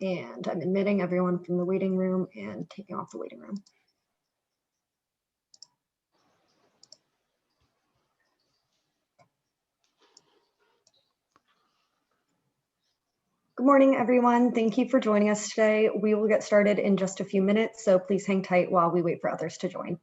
And I'm admitting everyone from the waiting room and taking off the waiting room. Good morning, everyone. Thank you for joining us today. We will get started in just a few minutes, so please hang tight while we wait for others to join.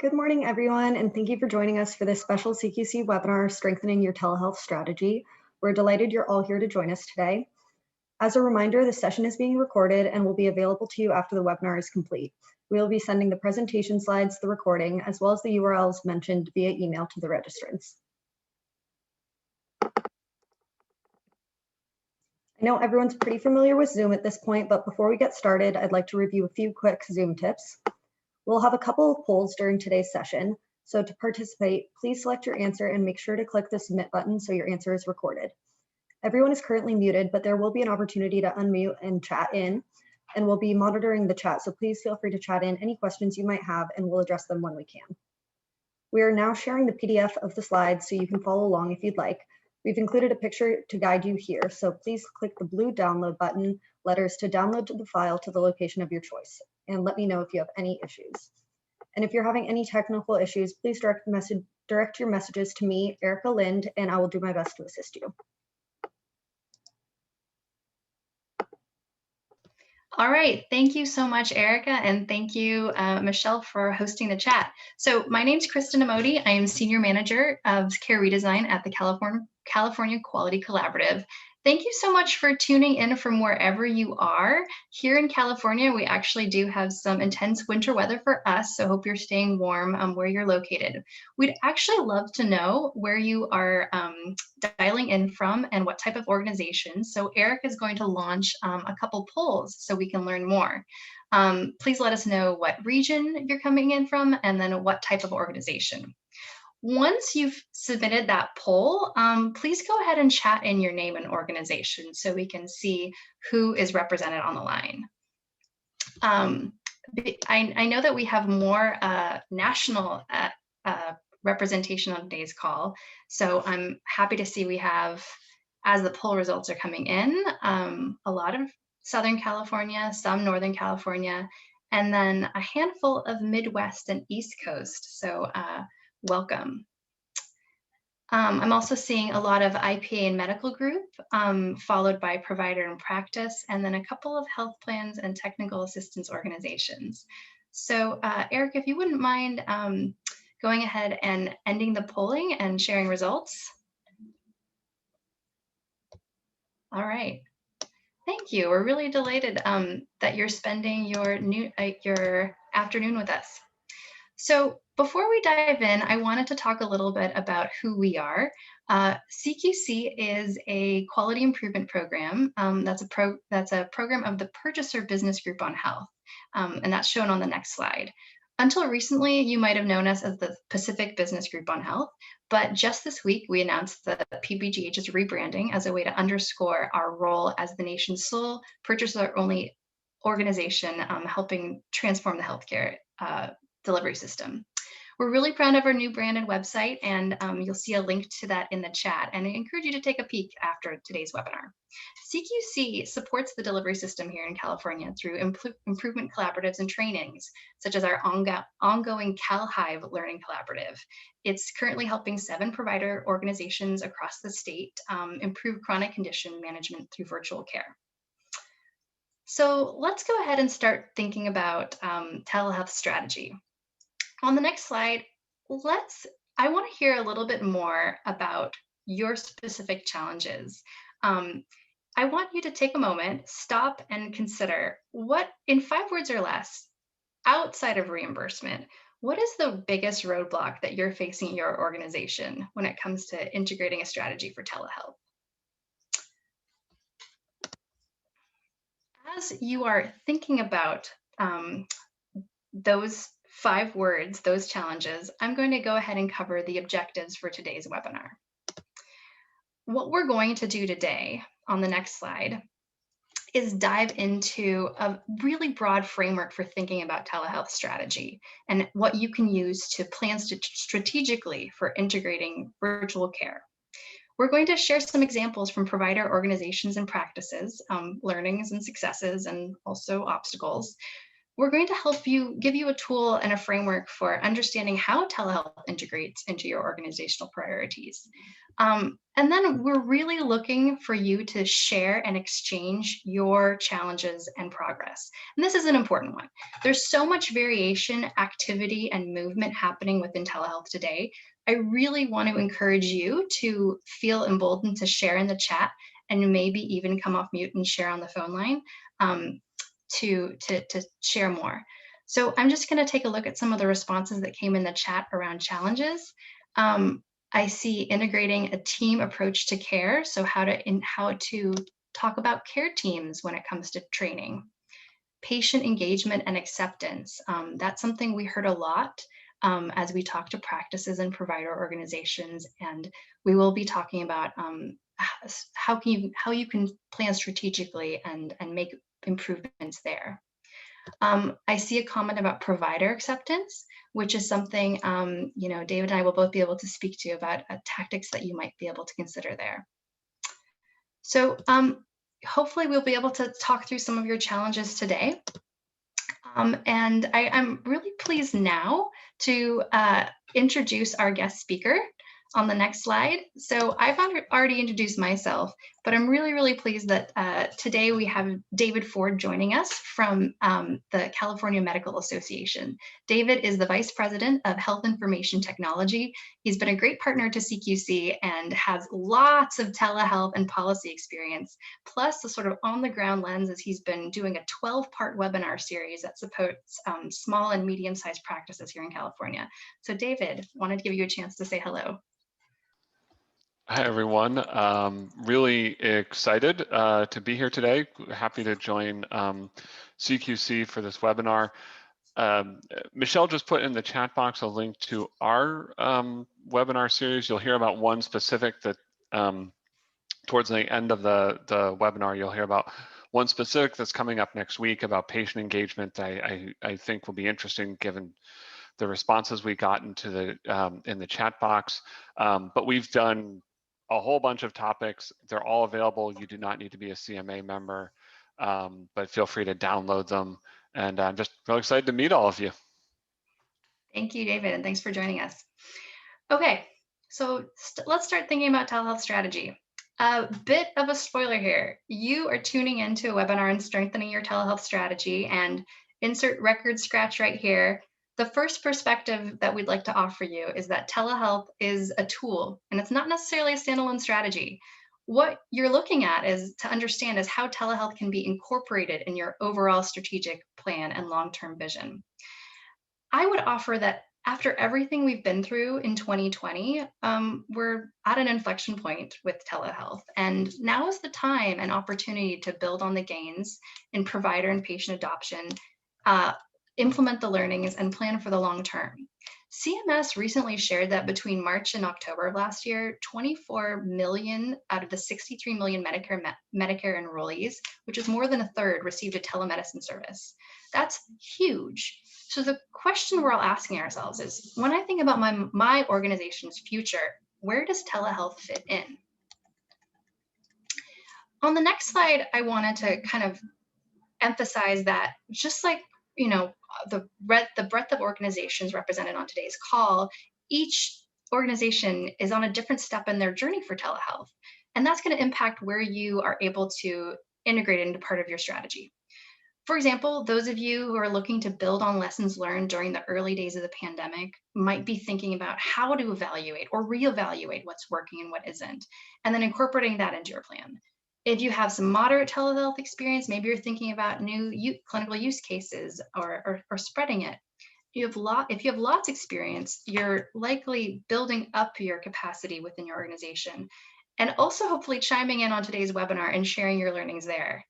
Good morning, everyone, and thank you for joining us for this special CQC webinar, Strengthening Your Telehealth Strategy. We're delighted you're all here to join us today. As a reminder, the session is being recorded and will be available to you after the webinar is complete. We will be sending the presentation slides, the recording, as well as the URLs mentioned via email to the registrants. I know everyone's pretty familiar with Zoom at this point, but before we get started, I'd like to review a few quick Zoom tips. We'll have a couple of polls during today's session. So to participate, please select your answer and make sure to click the submit button so your answer is recorded. Everyone is currently muted, but there will be an opportunity to unmute and chat in, and we'll be monitoring the chat. So please feel free to chat in any questions you might have and we'll address them when we can. We are now sharing the PDF of the slides so you can follow along if you'd like. We've included a picture to guide you here. So please click the blue download button, letters to download the file to the location of your choice, and let me know if you have any issues. And if you're having any technical issues, please direct your messages to me, Erica Lind, and I will do my best to assist you. All right, thank you so much, Erica, and thank you, Michelle, for hosting the chat. So my name's Kristen Amodi. I am Senior Manager of Care Redesign at the California Quality Collaborative. Thank you so much for tuning in from wherever you are. Here in California, we actually do have some intense winter weather for us, so hope you're staying warm where you're located. We'd actually love to know where you are dialing in from and what type of organization. So Eric is going to launch a couple polls so we can learn more. Please let us know what region you're coming in from and then what type of organization. Once you've submitted that poll, please go ahead and chat in your name and organization so we can see who is represented on the line. I know that we have more national representation on today's call, so I'm happy to see we have, as the poll results are coming in, a lot of Southern California, some Northern California, and then a handful of Midwest and East Coast. So welcome. I'm also seeing a lot of IPA and medical group, followed by provider and practice, and then a couple of health plans and technical assistance organizations. So Eric, if you wouldn't mind going ahead and ending the polling and sharing results. All right. Thank you. We're really delighted that you're spending your afternoon with us. So before we dive in, I wanted to talk a little bit about who we are. CQC is a quality improvement program. That's a program of the Purchaser Business Group on Health, and that's shown on the next slide. Until recently, you might have known us as the Pacific Business Group on Health, but just this week, we announced that PBGH is rebranding as a way to underscore our role as the nation's sole purchaser-only organization helping transform the healthcare delivery system. We're really proud of our new branded website, and you'll see a link to that in the chat. And I encourage you to take a peek after today's webinar. CQC supports the delivery system here in California through improvement collaboratives and trainings, such as our ongoing CalHIVE Learning Collaborative. It's currently helping 7 provider organizations across the state improve chronic condition management through virtual care. So let's go ahead and start thinking about telehealth strategy. On the next slide, I want to hear a little bit more about your specific challenges. I want you to take a moment, stop and consider what, in 5 words or less, outside of reimbursement, what is the biggest roadblock that you're facing in your organization when it comes to integrating a strategy for telehealth? As you are thinking about those 5 words, those challenges, I'm going to go ahead and cover the objectives for today's webinar. What we're going to do today on the next slide is dive into a really broad framework for thinking about telehealth strategy and what you can use to plan strategically for integrating virtual care. We're going to share some examples from provider organizations and practices, learnings and successes, and also obstacles. We're going to help give you a tool and a framework for understanding how telehealth integrates into your organizational priorities. And then we're really looking for you to share and exchange your challenges and progress. And this is an important one. There's so much variation, activity, and movement happening within telehealth today. I really want to encourage you to feel emboldened to share in the chat and maybe even come off mute and share on the phone line. To share more. So I'm just going to take a look at some of the responses that came in the chat around challenges. I see integrating a team approach to care. So how to talk about care teams when it comes to training. Patient engagement and acceptance. That's something we heard a lot as we talk to practices and provider organizations, and we will be talking about how you can plan strategically and make improvements there. I see a comment about provider acceptance, which is something David and I will both be able to speak to about tactics that you might be able to consider there. So hopefully we'll be able to talk through some of your challenges today. And I'm really pleased now to introduce our guest speaker on the next slide. So I've already introduced myself, but I'm really, really pleased that today we have David Ford joining us from the California Medical Association. David is the Vice President of Health Information Technology. He's been a great partner to CQC and has lots of telehealth and policy experience, plus the sort of on-the-ground lens as he's been doing a 12-part webinar series that supports small and medium-sized practices here in California. So David, wanted to give you a chance to say hello. Hi, everyone. Really excited to be here today. Happy to join CQC for this webinar. Michelle just put in the chat box a link to our webinar series. You'll hear about one specific that towards the end of the webinar, you'll hear about one specific that's coming up next week about patient engagement. I think will be interesting given the responses we got into the in the chat box. But we've done a whole bunch of topics. They're all available. You do not need to be a CMA member, but feel free to download them. And I'm just really excited to meet all of you. Thank you, David, and thanks for joining us. Okay, so let's start thinking about telehealth strategy. A bit of a spoiler here. You are tuning into a webinar on strengthening your telehealth strategy, and insert record scratch right here. The first perspective that we'd like to offer you is that telehealth is a tool, and it's not necessarily a standalone strategy. What you're looking at is to understand is how telehealth can be incorporated in your overall strategic plan and long-term vision. I would offer that after everything we've been through in 2020, we're at an inflection point with telehealth. And now is the time and opportunity to build on the gains in provider and patient adoption, implement the learnings, and plan for the long term. CMS recently shared that between March and October of last year, 24 million out of the 63 million Medicare enrollees, which is more than a third, received a telemedicine service. That's huge. So the question we're all asking ourselves is, when I think about my organization's future, where does telehealth fit in? On the next slide, I wanted to kind of emphasize that just like, the breadth of organizations represented on today's call, each organization is on a different step in their journey for telehealth. And that's going to impact where you are able to integrate it into part of your strategy. For example, those of you who are looking to build on lessons learned during the early days of the pandemic might be thinking about how to evaluate or reevaluate what's working and what isn't, and then incorporating that into your plan. If you have some moderate telehealth experience, maybe you're thinking about new clinical use cases or spreading it. If you have lots of experience, you're likely building up your capacity within your organization, and also hopefully chiming in on today's webinar and sharing your learnings there.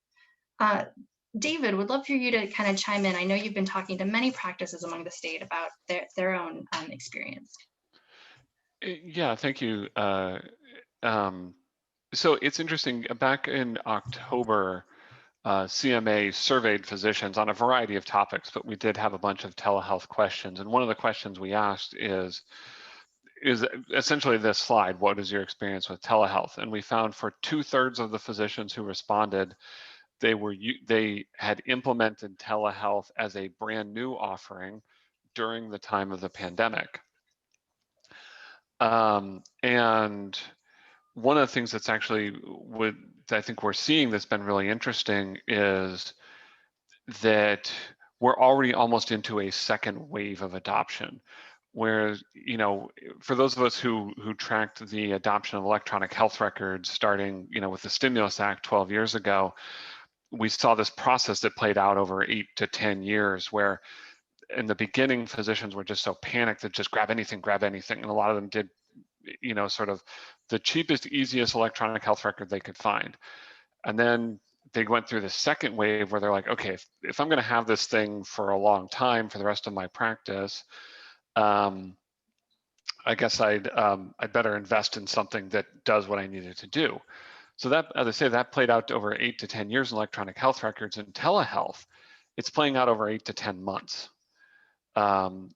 David, would love for you to kind of chime in. I know you've been talking to many practices among the state about their own experience. Yeah, thank you. So it's interesting, back in October, CMA surveyed physicians on a variety of topics, but we did have a bunch of telehealth questions. And one of the questions we asked is essentially this slide: what is your experience with telehealth? And we found for 2/3 of the physicians who responded, they had implemented telehealth as a brand new offering during the time of the pandemic. And one of the things that's actually I think we're seeing that's been really interesting is that we're already almost into a second wave of adoption, where, for those of us who tracked the adoption of electronic health records starting, with the Stimulus Act 12 years ago, we saw this process that played out over 8 to 10 years, where in the beginning physicians were just so panicked that just grab anything, and a lot of them did, sort of the cheapest, easiest electronic health record they could find. And then they went through the second wave where they're like, okay, if I'm going to have this thing for a long time for the rest of my practice, I guess I'd better invest in something that does what I needed to do. So that, as I say, that played out over 8 to 10 years in electronic health records. In telehealth, it's playing out over 8 to 10 months.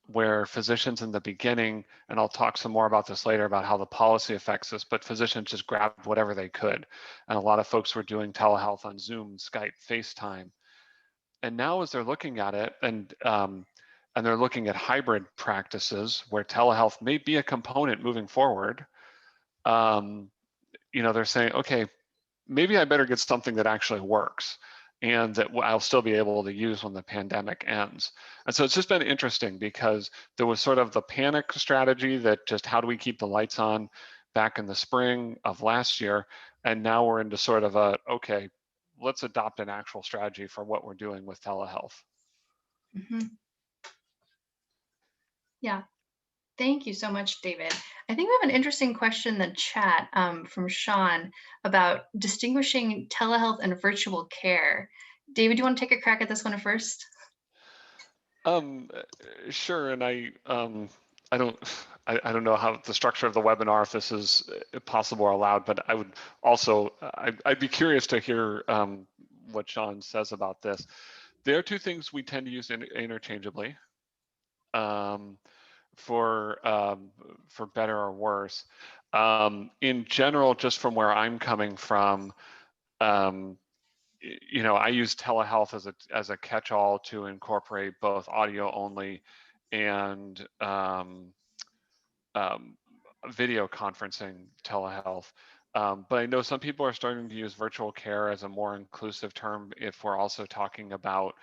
Where physicians in the beginning, and I'll talk some more about this later about how the policy affects this, but physicians just grabbed whatever they could. And a lot of folks were doing telehealth on Zoom, Skype, FaceTime. And now as they're looking at it, and they're looking at hybrid practices where telehealth may be a component moving forward, they're saying, okay, maybe I better get something that actually works and that I'll still be able to use when the pandemic ends. And so it's just been interesting because there was sort of the panic strategy that just how do we keep the lights on back in the spring of last year. And now we're into sort of okay, let's adopt an actual strategy for what we're doing with telehealth. Mm-hmm. Yeah. Thank you so much, David. I think we have an interesting question in the chat from Sean about distinguishing telehealth and virtual care. David, do you want to take a crack at this one first? Sure. And I don't know how the structure of the webinar, if this is possible or allowed, but I would also, I'd be curious to hear what Sean says about this. There are two things we tend to use interchangeably. For better or worse. In general, just from where I'm coming from, I use telehealth as a catch-all to incorporate both audio only and video conferencing telehealth. But I know some people are starting to use virtual care as a more inclusive term if we're also talking about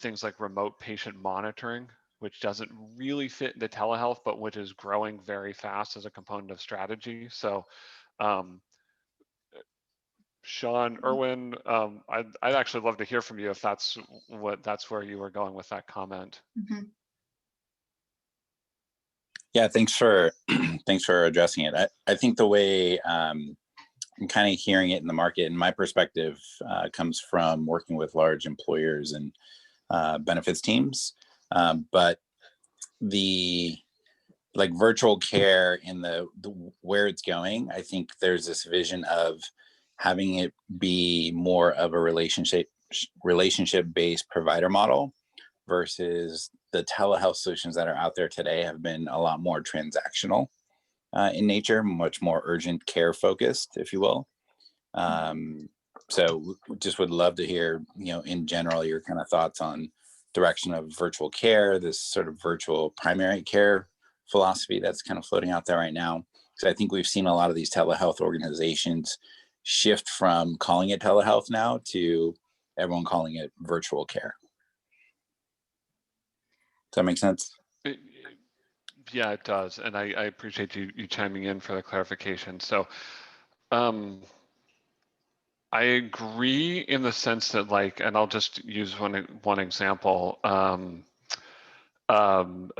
things like remote patient monitoring, which doesn't really fit into telehealth, but which is growing very fast as a component of strategy. So, Sean, Erwin, I'd actually love to hear from you if that's where you were going with that comment. Mm-hmm. Yeah, thanks for addressing it. I think the way I'm kind of hearing it in the market, and my perspective comes from working with large employers and benefits teams. But the virtual care and the where it's going, I think there's this vision of having it be more of a relationship-based provider model, versus the telehealth solutions that are out there today have been a lot more transactional in nature, much more urgent care focused, if you will. So just would love to hear, in general, your kind of thoughts on direction of virtual care, this sort of virtual primary care philosophy that's kind of floating out there right now. Because I think we've seen a lot of these telehealth organizations shift from calling it telehealth now to everyone calling it virtual care. Does that make sense? Yeah, it does. And I appreciate you chiming in for the clarification. So I agree in the sense that, like, and I'll just use one example.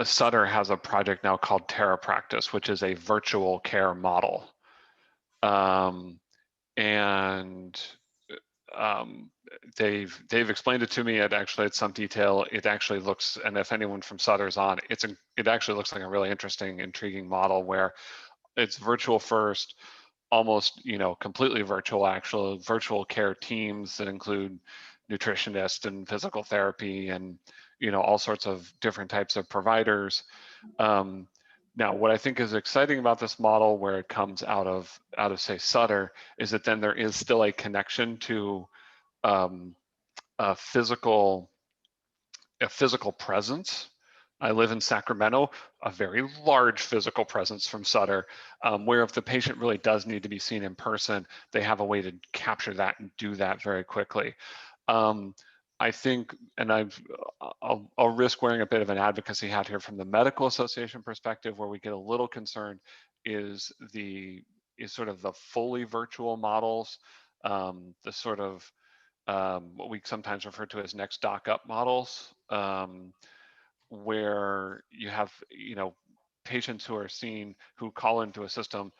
Sutter has a project now called TerraPractice, which is a virtual care model. They've explained it to me at some detail. It actually looks, and if anyone from Sutter's on, it actually looks like a really interesting, intriguing model where it's virtual first, almost completely virtual, actual virtual care teams that include nutritionists and physical therapy and all sorts of different types of providers. Now, what I think is exciting about this model, where it comes out of say Sutter, is that then there is still a connection to a physical presence. I live in Sacramento, a very large physical presence from Sutter, where if the patient really does need to be seen in person, they have a way to capture that and do that very quickly. I think, and I'll risk wearing a bit of an advocacy hat here from the medical association perspective, where we get a little concerned is sort of the fully virtual models, the sort of what we sometimes refer to as next doc up models, where you have patients who are seen, who call into a system,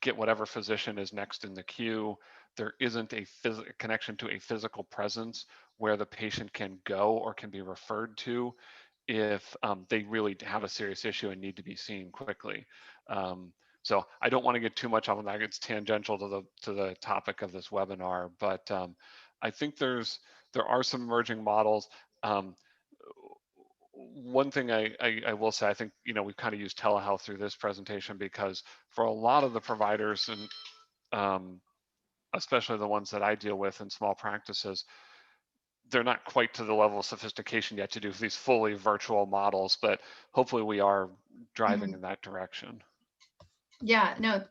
get whatever physician is next in the queue. There isn't a connection to a physical presence where the patient can go or can be referred to if they really have a serious issue and need to be seen quickly. So I don't want to get too much on that. It's tangential to the topic of this webinar, but I think there are some emerging models. One thing I will say, I think, we've kind of used telehealth through this presentation because for a lot of the providers, and especially the ones that I deal with in small practices, they're not quite to the level of sophistication yet to do these fully virtual models, but hopefully we are driving in that direction. Yeah, no,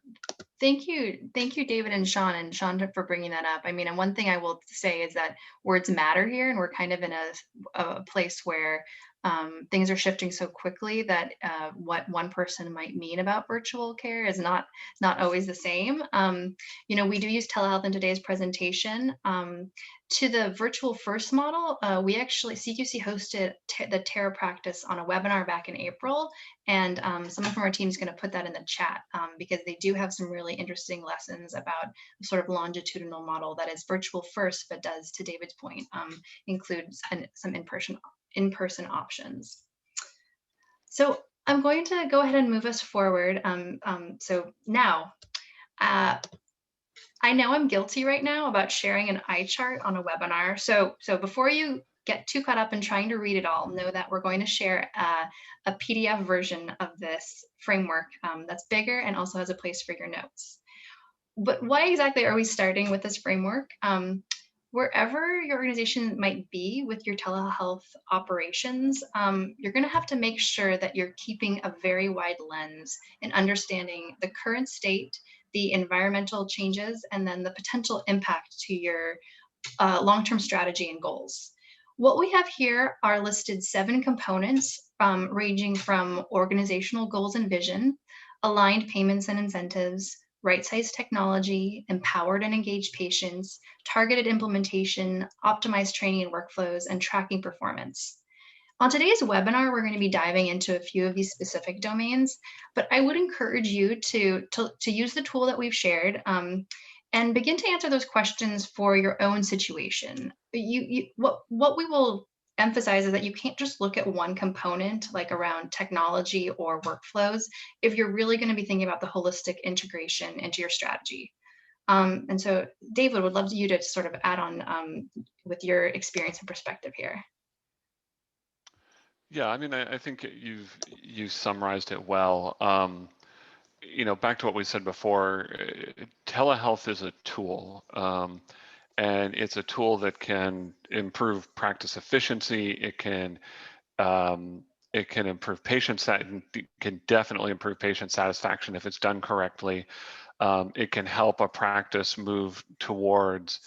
thank you, David and Sean, for bringing that up. I mean, and one thing I will say is that words matter here, and we're kind of in a place where things are shifting so quickly that what one person might mean about virtual care is not always the same. We do use telehealth in today's presentation. To the virtual first model, we actually, CQC hosted the TerraPractice on a webinar back in April, and someone from our team is going to put that in the chat because they do have some really interesting lessons about a sort of longitudinal model that is virtual first, but does, to David's point, include some in-person options. So I'm going to go ahead and move us forward. So now, I know I'm guilty right now about sharing an eye chart on a webinar. So before you get too caught up in trying to read it all, know that we're going to share a PDF version of this framework that's bigger and also has a place for your notes. But why exactly are we starting with this framework? Wherever your organization might be with your telehealth operations, you're going to have to make sure that you're keeping a very wide lens and understanding the current state, the environmental changes, and then the potential impact to your long-term strategy and goals. What we have here are listed 7 components ranging from organizational goals and vision, aligned payments and incentives, right-sized technology, empowered and engaged patients, targeted implementation, optimized training and workflows, and tracking performance. On today's webinar, we're going to be diving into a few of these specific domains, but I would encourage you to use the tool that we've shared and begin to answer those questions for your own situation. What we will emphasize is that you can't just look at one component, like around technology or workflows, if you're really going to be thinking about the holistic integration into your strategy. And so, David, would love you to sort of add on with your experience and perspective here. Yeah, I mean, I think you summarized it well. Back to what we said before, telehealth is a tool, and it's a tool that can improve practice efficiency. Um, it can improve can definitely improve patient satisfaction if it's done correctly. It can help a practice move towards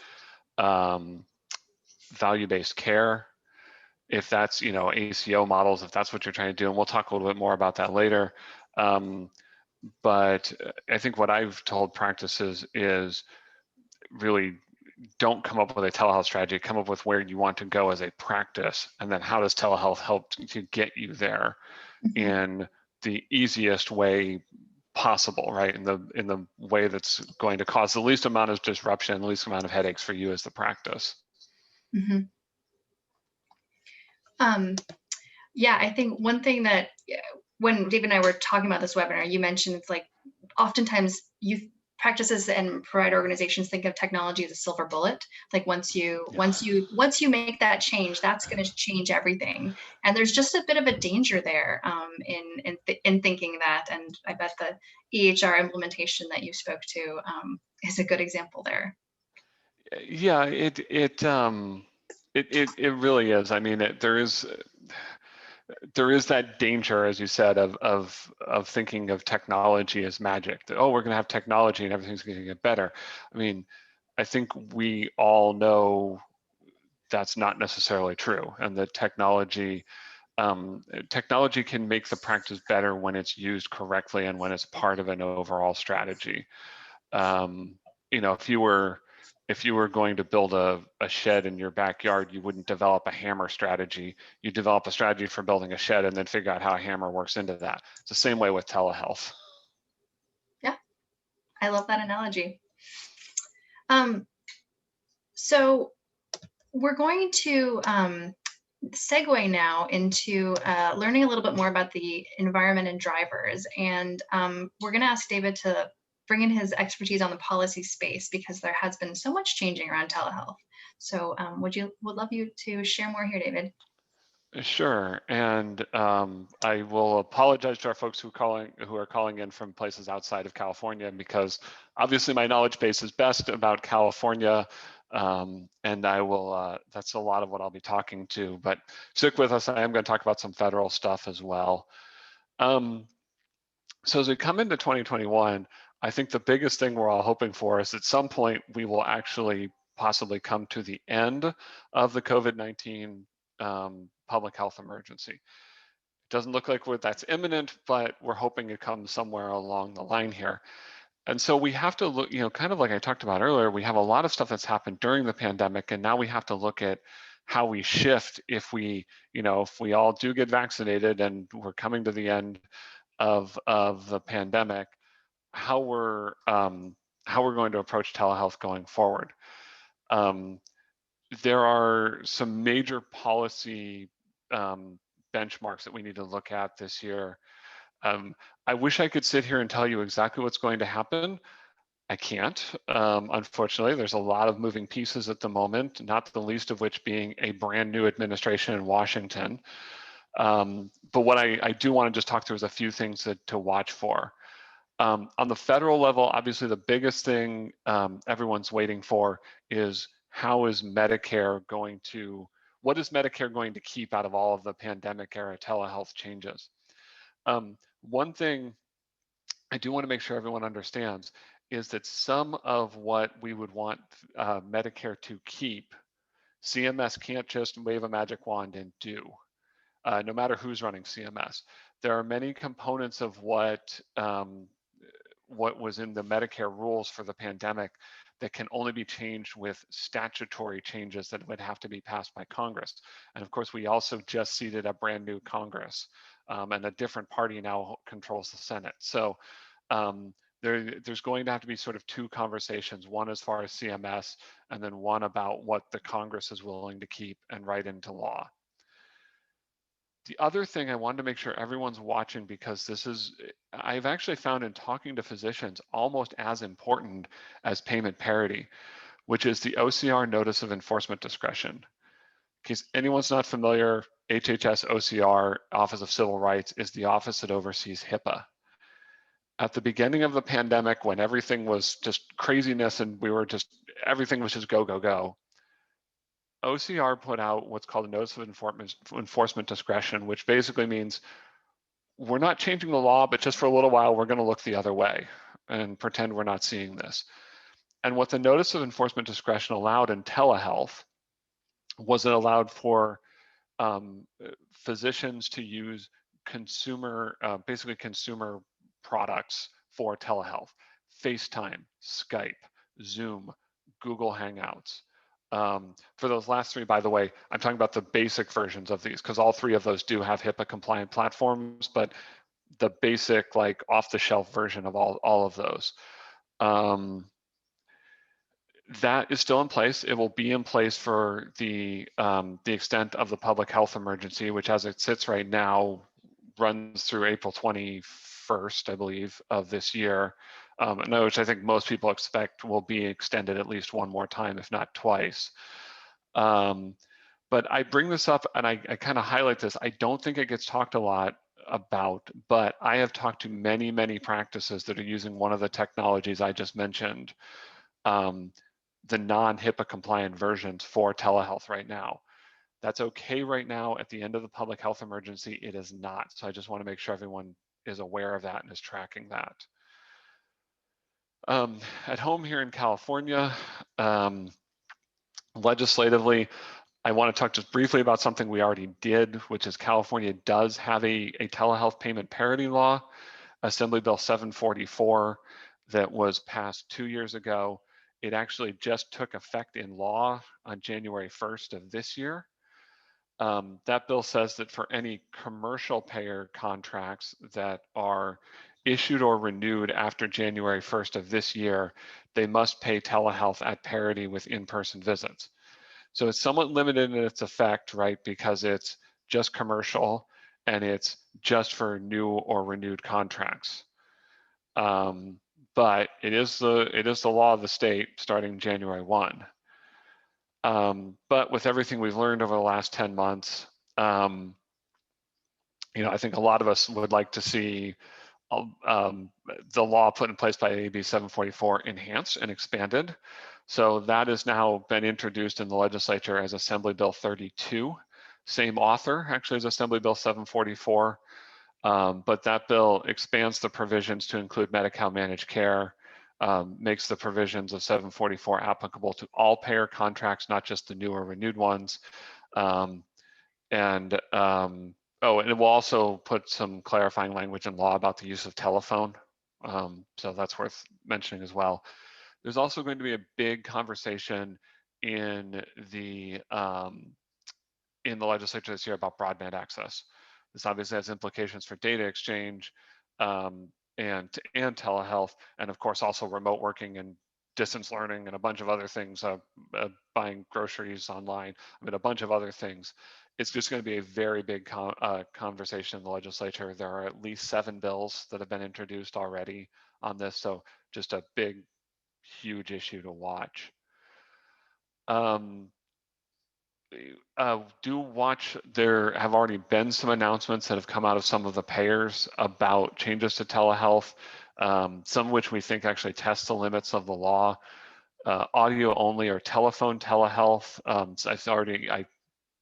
value-based care, if that's, ACO models, if that's what you're trying to do, and we'll talk a little bit more about that later. But I think what I've told practices is really don't come up with a telehealth strategy, come up with where you want to go as a practice, and then how does telehealth help to get you there in the easiest way possible, right? In the way that's going to cause the least amount of disruption, the least amount of headaches for you as the practice. Mm-hmm. Yeah, I think one thing that when David and I were talking about this webinar, you mentioned it's like oftentimes practices and provider organizations think of technology as a silver bullet. Like once you make that change, that's going to change everything. And there's just a bit of a danger there in thinking that. And I bet the EHR implementation that you spoke to is a good example there. Yeah, it really is. I mean, there is that danger, as you said, of thinking of technology as magic. That, oh, we're going to have technology and everything's going to get better. I mean, I think we all know that's not necessarily true, and that technology can make the practice better when it's used correctly and when it's part of an overall strategy. If you were going to build a shed in your backyard, you wouldn't develop a hammer strategy. You develop a strategy for building a shed and then figure out how a hammer works into that. It's the same way with telehealth. Yeah, I love that analogy. So we're going to segue now into learning a little bit more about the environment and drivers. And we're going to ask David to bring in his expertise on the policy space because there has been so much changing around telehealth. So would love you to share more here, David. Sure, and I will apologize to our folks who are calling in from places outside of California, because obviously my knowledge base is best about California, and I will. That's a lot of what I'll be talking to. But stick with us. I am going to talk about some federal stuff as well. So as we come into 2021, I think the biggest thing we're all hoping for is at some point we will actually possibly come to the end of the COVID-19 public health emergency. It doesn't look like that's imminent, but we're hoping it comes somewhere along the line here. And so we have to look, kind of like I talked about earlier, we have a lot of stuff that's happened during the pandemic, and now we have to look at how we shift if we all do get vaccinated and we're coming to the end of the pandemic, how we're going to approach telehealth going forward. There are some major policy benchmarks that we need to look at this year. I wish I could sit here and tell you exactly what's going to happen. I can't, unfortunately. There's a lot of moving pieces at the moment, not the least of which being a brand new administration in Washington. But what I do want to just talk through is a few things to watch for. On the federal level, obviously the biggest thing everyone's waiting for is what is Medicare going to keep out of all of the pandemic era telehealth changes? One thing I do want to make sure everyone understands is that some of what we would want Medicare to keep, CMS can't just wave a magic wand and do, no matter who's running CMS. There are many components of what was in the Medicare rules for the pandemic that can only be changed with statutory changes that would have to be passed by Congress. And of course, we also just seated a brand new Congress, and a different party now controls the Senate. So there's going to have to be sort of two conversations, one as far as CMS, and then one about what the Congress is willing to keep and write into law. The other thing I wanted to make sure everyone's watching, because I've actually found in talking to physicians almost as important as payment parity, which is the OCR notice of enforcement discretion. case anyone's not familiar, HHS OCR, Office of Civil Rights, is the office that oversees HIPAA. At the beginning of the pandemic, when everything was just craziness and everything was just go, go, go, OCR put out what's called a Notice of Enforcement Discretion, which basically means we're not changing the law, but just for a little while, we're going to look the other way and pretend we're not seeing this. And what the Notice of Enforcement Discretion allowed in telehealth was it allowed for physicians to use basically consumer products for telehealth: FaceTime, Skype, Zoom, Google Hangouts. For those last three, by the way, I'm talking about the basic versions of these, because all three of those do have HIPAA compliant platforms, but the basic, like off-the-shelf version of all of those. That is still in place. It will be in place for the extent of the public health emergency, which as it sits right now, runs through April 21st, I believe, of this year, which I think most people expect will be extended at least one more time, if not twice. But I bring this up and I kind of highlight this. I don't think it gets talked a lot about, but I have talked to many, many practices that are using one of the technologies I just mentioned, the non-HIPAA compliant versions for telehealth right now. That's okay right now. At the end of the public health emergency, it is not. So I just want to make sure everyone is aware of that and is tracking that. At home here in California, legislatively, I want to talk just briefly about something we already did, which is California does have a telehealth payment parity law, Assembly Bill 744, that was passed 2 years ago. It actually just took effect in law on January 1st of this year. That bill says that for any commercial payer contracts that are issued or renewed after January 1st of this year, they must pay telehealth at parity with in-person visits. So it's somewhat limited in its effect, right? Because it's just commercial and it's just for new or renewed contracts. But it is the law of the state starting January 1. But with everything we've learned over the last 10 months, I think a lot of us would like to see the law put in place by AB 744 enhanced and expanded. So that has now been introduced in the legislature as Assembly Bill 32, same author actually as Assembly Bill 744, but that bill expands the provisions to include Medi-Cal managed care, makes the provisions of 744 applicable to all payer contracts, not just the new or renewed ones. And it will also put some clarifying language in law about the use of telephone. So that's worth mentioning as well. There's also going to be a big conversation in the legislature this year about broadband access. This obviously has implications for data exchange and telehealth, and of course also remote working and distance learning and a bunch of other things, buying groceries online, a bunch of other things. It's just going to be a very big conversation in the legislature. There are at least 7 bills that have been introduced already on this, so just a big, huge issue to watch. Do watch, there have already been some announcements that have come out of some of the payers about changes to telehealth, some of which we think actually test the limits of the law. Audio only or telephone telehealth. I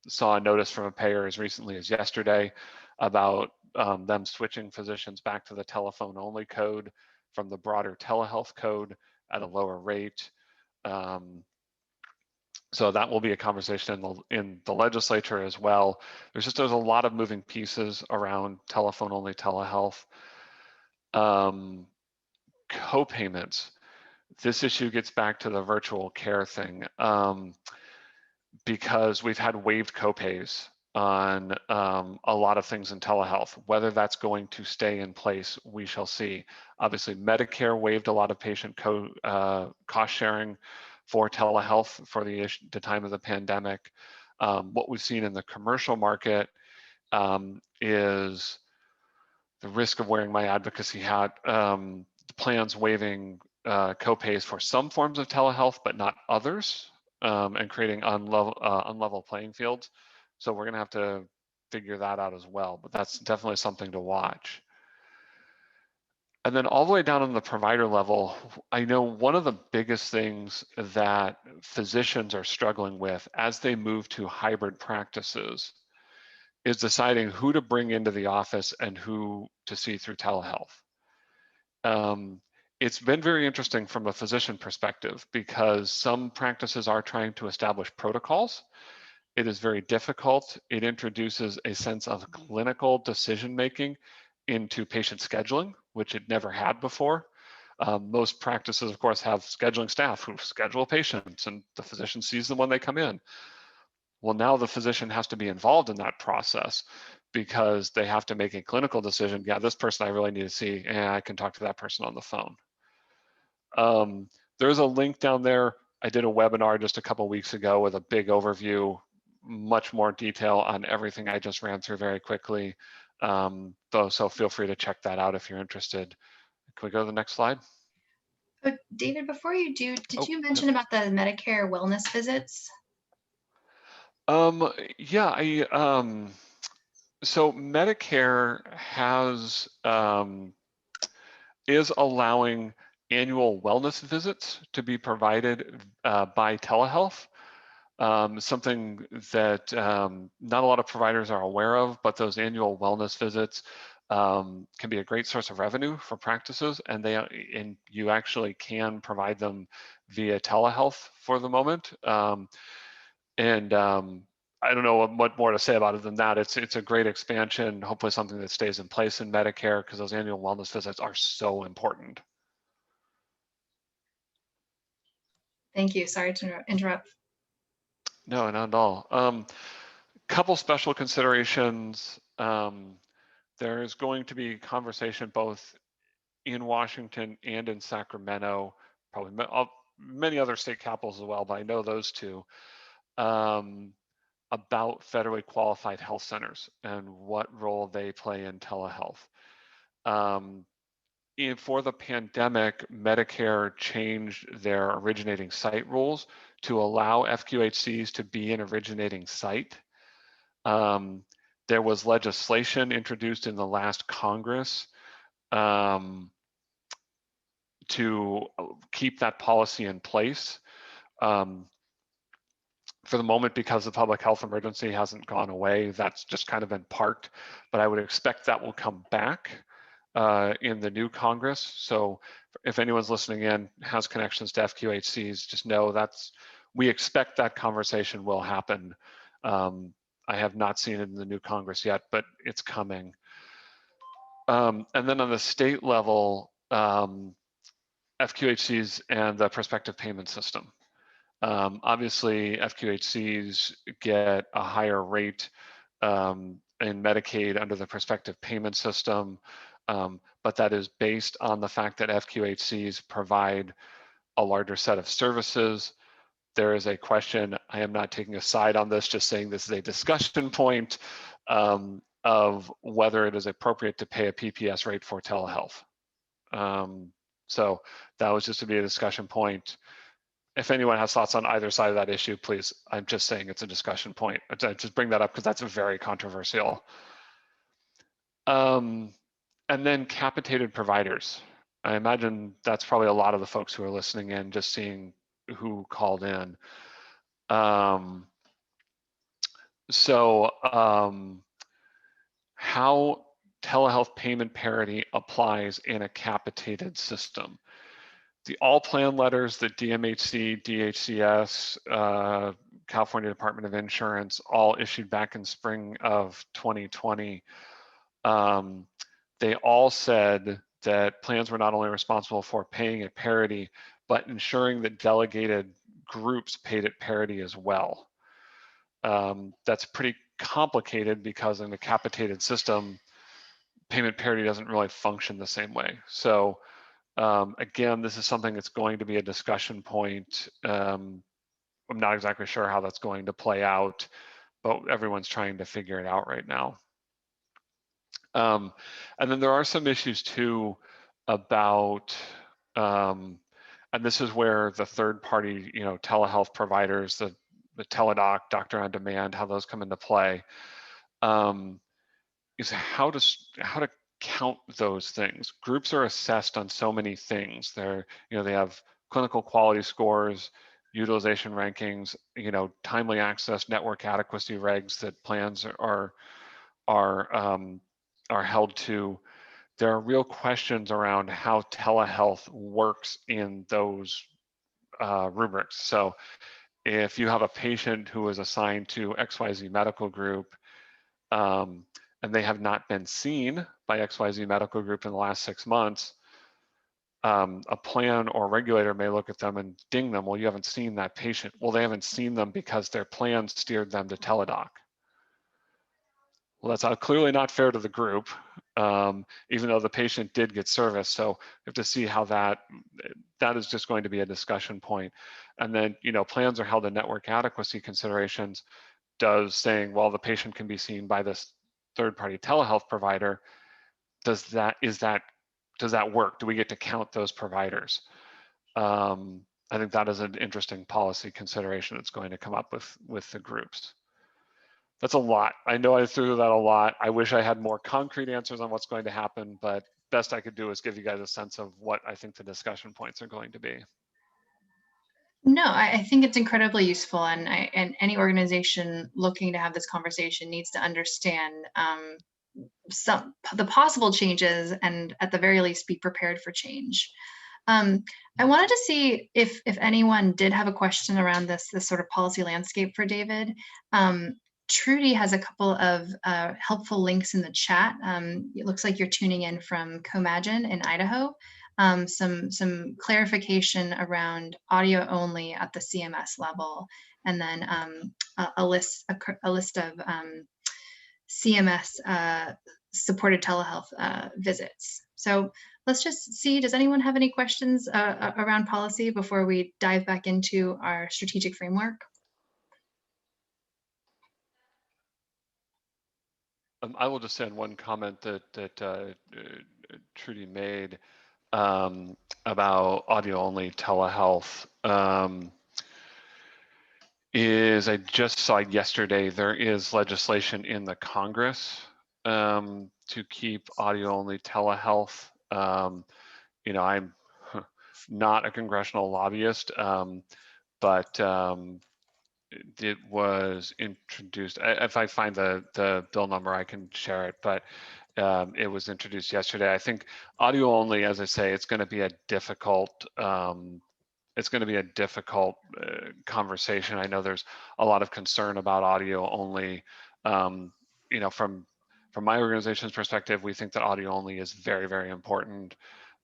saw a notice from a payer as recently as yesterday about them switching physicians back to the telephone only code from the broader telehealth code at a lower rate. So that will be a conversation in the legislature as well. There's a lot of moving pieces around telephone only telehealth. Co-payments. This issue gets back to the virtual care thing because we've had waived copays on a lot of things in telehealth. Whether that's going to stay in place, we shall see. Obviously, Medicare waived a lot of patient cost sharing for telehealth for the time of the pandemic. What we've seen in the commercial market is the risk of wearing my advocacy hat, plans waiving copays for some forms of telehealth, but not others. and creating unlevel playing fields. So we're gonna have to figure that out as well, but that's definitely something to watch. And then all the way down on the provider level, I know one of the biggest things that physicians are struggling with as they move to hybrid practices is deciding who to bring into the office and who to see through telehealth. It's been very interesting from a physician perspective because some practices are trying to establish protocols. It is very difficult. It introduces a sense of clinical decision-making into patient scheduling, which it never had before. Most practices, of course, have scheduling staff who schedule patients and the physician sees them when they come in. Well, now the physician has to be involved in that process because they have to make a clinical decision. Yeah, this person I really need to see, and I can talk to that person on the phone. There's a link down there. I did a webinar just a couple weeks ago with a big overview, much more detail on everything I just ran through very quickly. So feel free to check that out if you're interested. Can we go to the next slide? Oh, David, before you do, did you mention about the Medicare wellness visits? Yeah, so Medicare is allowing annual wellness visits to be provided by telehealth. Something that not a lot of providers are aware of, but those annual wellness visits can be a great source of revenue for practices, and you actually can provide them via telehealth for the moment. I don't know what more to say about it than that. It's a great expansion, hopefully something that stays in place in Medicare because those annual wellness visits are so important. Thank you. Sorry to interrupt. No, not at all. Couple special considerations. There's going to be conversation both in Washington and in Sacramento, probably many other state capitals as well, but I know those two, about federally qualified health centers and what role they play in telehealth. For the pandemic, Medicare changed their originating site rules to allow FQHCs to be an originating site. There was legislation introduced in the last Congress to keep that policy in place. For the moment, because the public health emergency hasn't gone away, that's just kind of been parked, but I would expect that will come back in the new Congress. So if anyone's listening in, has connections to FQHCs, just know we expect that conversation will happen. I have not seen it in the new Congress yet, but it's coming. And then on the state level, FQHCs and the prospective payment system. Obviously, FQHCs get a higher rate in Medicaid under the prospective payment system, but that is based on the fact that FQHCs provide a larger set of services. There is a question, I am not taking a side on this, just saying this is a discussion point of whether it is appropriate to pay a PPS rate for telehealth. So that was just to be a discussion point. If anyone has thoughts on either side of that issue, please, I'm just saying it's a discussion point. I just bring that up because that's very controversial. And then capitated providers. I imagine that's probably a lot of the folks who are listening in, just seeing who called in. How telehealth payment parity applies in a capitated system. The all plan letters that DMHC, DHCS, California Department of Insurance all issued back in spring of 2020, they all said that plans were not only responsible for paying at parity, but ensuring that delegated groups paid at parity as well. That's pretty complicated because in the capitated system, payment parity doesn't really function the same way. So again, this is something that's going to be a discussion point. I'm not exactly sure how that's going to play out, but everyone's trying to figure it out right now. And then there are some issues too about, and and this is where the third party, telehealth providers, the teledoc, doctor on demand, how those come into play, is how to count those things. Groups are assessed on so many things. They have clinical quality scores, utilization rankings, timely access, network adequacy regs that plans are held to. There are real questions around how telehealth works in those rubrics. So if you have a patient who is assigned to XYZ medical group, and they have not been seen by XYZ medical group in the last 6 months, a plan or regulator may look at them and ding them, well, you haven't seen that patient. Well, they haven't seen them because their plan steered them to teledoc. Well, that's clearly not fair to the group, even though the patient did get service. So we have to see how that is just going to be a discussion point. And then, plans are held in network adequacy considerations. Does saying, well, the patient can be seen by this third-party telehealth provider, does that work? Do we get to count those providers? I think that is an interesting policy consideration that's going to come up with the groups. That's a lot. I know I threw that a lot. I wish I had more concrete answers on what's going to happen, but best I could do is give you guys a sense of what I think the discussion points are going to be. No, I think it's incredibly useful, and any organization looking to have this conversation needs to understand the possible changes, and at the very least be prepared for change. I wanted to see if anyone did have a question around this sort of policy landscape for David. Trudy has a couple of helpful links in the chat. It looks like you're tuning in from Comagin in Idaho. Some clarification around audio only at the CMS level, and then a list of CMS supported telehealth visits. So let's just see, does anyone have any questions around policy before we dive back into our strategic framework? I will just add one comment that Trudy made about audio-only telehealth. Is I just saw yesterday there is legislation in the Congress to keep audio-only telehealth. I'm not a congressional lobbyist, but it was introduced. If I find the bill number, I can share it, but it was introduced yesterday. I think audio only, as I say, it's going to be a difficult conversation. I know there's a lot of concern about audio only. From my organization's perspective, we think that audio only is very, very important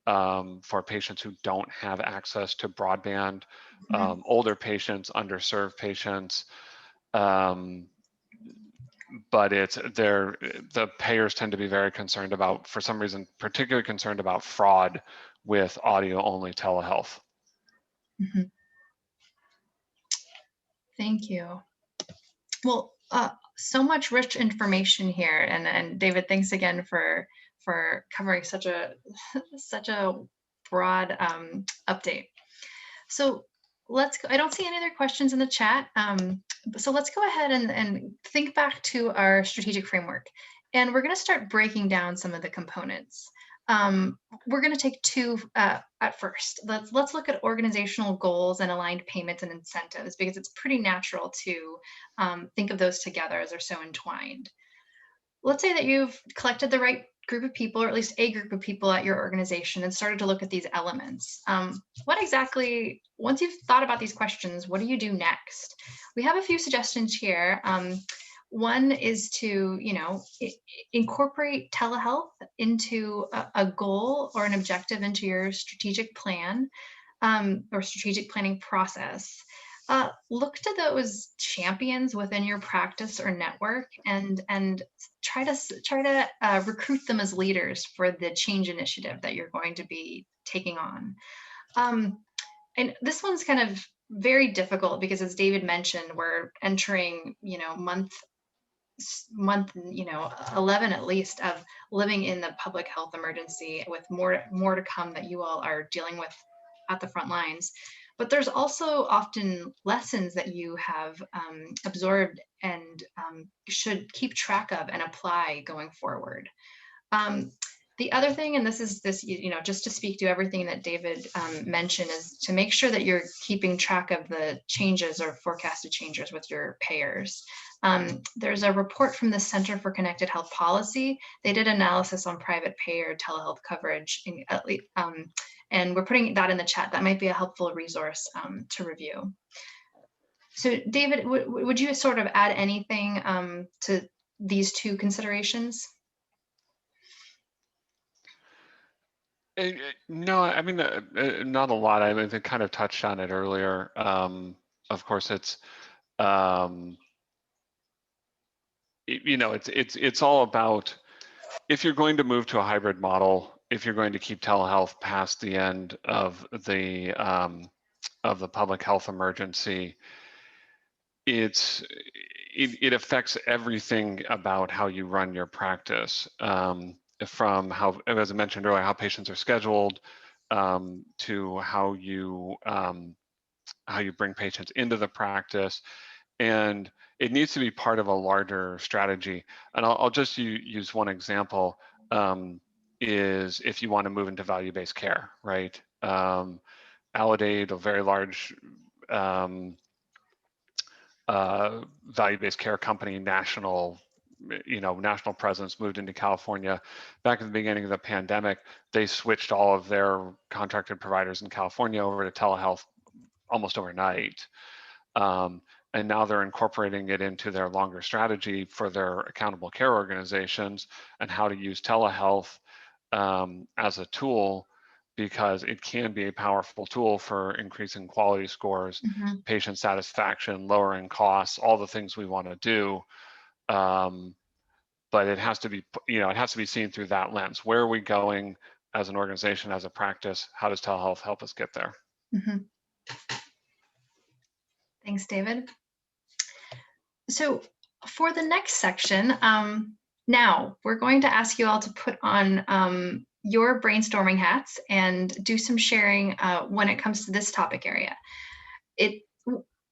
for patients who don't have access to broadband, older patients, underserved patients. But the payers tend to be very concerned about, for some reason, particularly concerned about fraud with audio-only telehealth. Mm-hmm. Thank you. Well, so much rich information here, and David, thanks again for covering such a broad update. So I don't see any other questions in the chat. So let's go ahead and think back to our strategic framework. And we're going to start breaking down some of the components. We're going to take two at first. Let's look at organizational goals and aligned payments and incentives, because it's pretty natural to think of those together as they're so entwined. Let's say that you've collected the right group of people, or at least a group of people at your organization, and started to look at these elements. Once you've thought about these questions, what do you do next? We have a few suggestions here. One is to, incorporate telehealth into a goal or an objective into your strategic plan or strategic planning process. Look to those champions within your practice or network and try to recruit them as leaders for the change initiative that you're going to be taking on. And this one's kind of very difficult because, as David mentioned, we're entering, month 11 at least of living in the public health emergency, with more to come that you all are dealing with at the front lines. But there's also often lessons that you have absorbed and should keep track of and apply going forward. The other thing, and this is just to speak to everything that David mentioned, is to make sure that you're keeping track of the changes or forecasted changes with your payers. There's a report from the Center for Connected Health Policy. They did analysis on private payer telehealth coverage, and we're putting that in the chat. That might be a helpful resource to review. So David, would you sort of add anything to these two considerations? No, I mean, not a lot. I mean, they kind of touched on it earlier. Of course, it's, it's all about, if you're going to move to a hybrid model, if you're going to keep telehealth past the end of the public health emergency, it affects everything about how you run your practice. From how, as I mentioned earlier, how patients are scheduled, to how you bring patients into the practice, and it needs to be part of a larger strategy. And I'll just use one example, is if you want to move into value-based care, right? Aledade, a very large value-based care company, national presence, moved into California. Back at the beginning of the pandemic, they switched all of their contracted providers in California over to telehealth almost overnight. And now they're incorporating it into their longer strategy for their accountable care organizations and how to use telehealth as a tool, because it can be a powerful tool for increasing quality scores, patient satisfaction, lowering costs, all the things we want to do. But it has to be, it has to be seen through that lens. Where are we going as an organization, as a practice? How does telehealth help us get there? Thanks, David. So for the next section, now we're going to ask you all to put on your brainstorming hats and do some sharing when it comes to this topic area.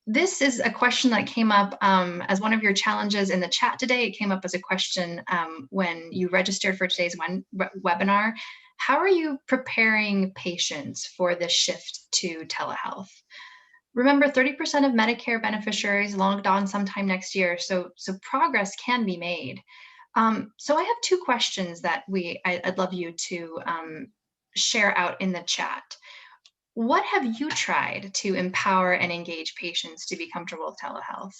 This is a question that came up as one of your challenges in the chat today. It came up as a question when you registered for today's webinar. How are you preparing patients for this shift to telehealth? Remember, 30% of Medicare beneficiaries logged on sometime next year, so progress can be made. So I have two questions that I'd love you to share out in the chat. What have you tried to empower and engage patients to be comfortable with telehealth?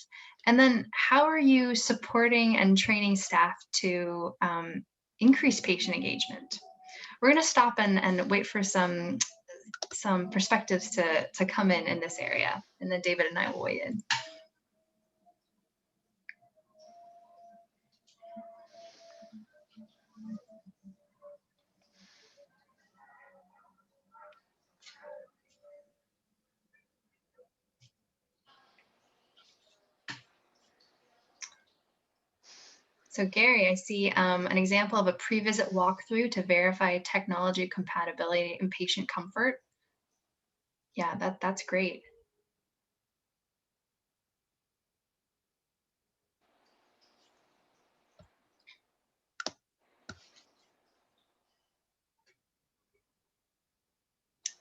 And then how are you supporting and training staff to increase patient engagement? We're going to stop and wait for some perspectives to come in this area, and then David and I will weigh in. So Gary, I see an example of a pre-visit walkthrough to verify technology compatibility and patient comfort. Yeah, that's great.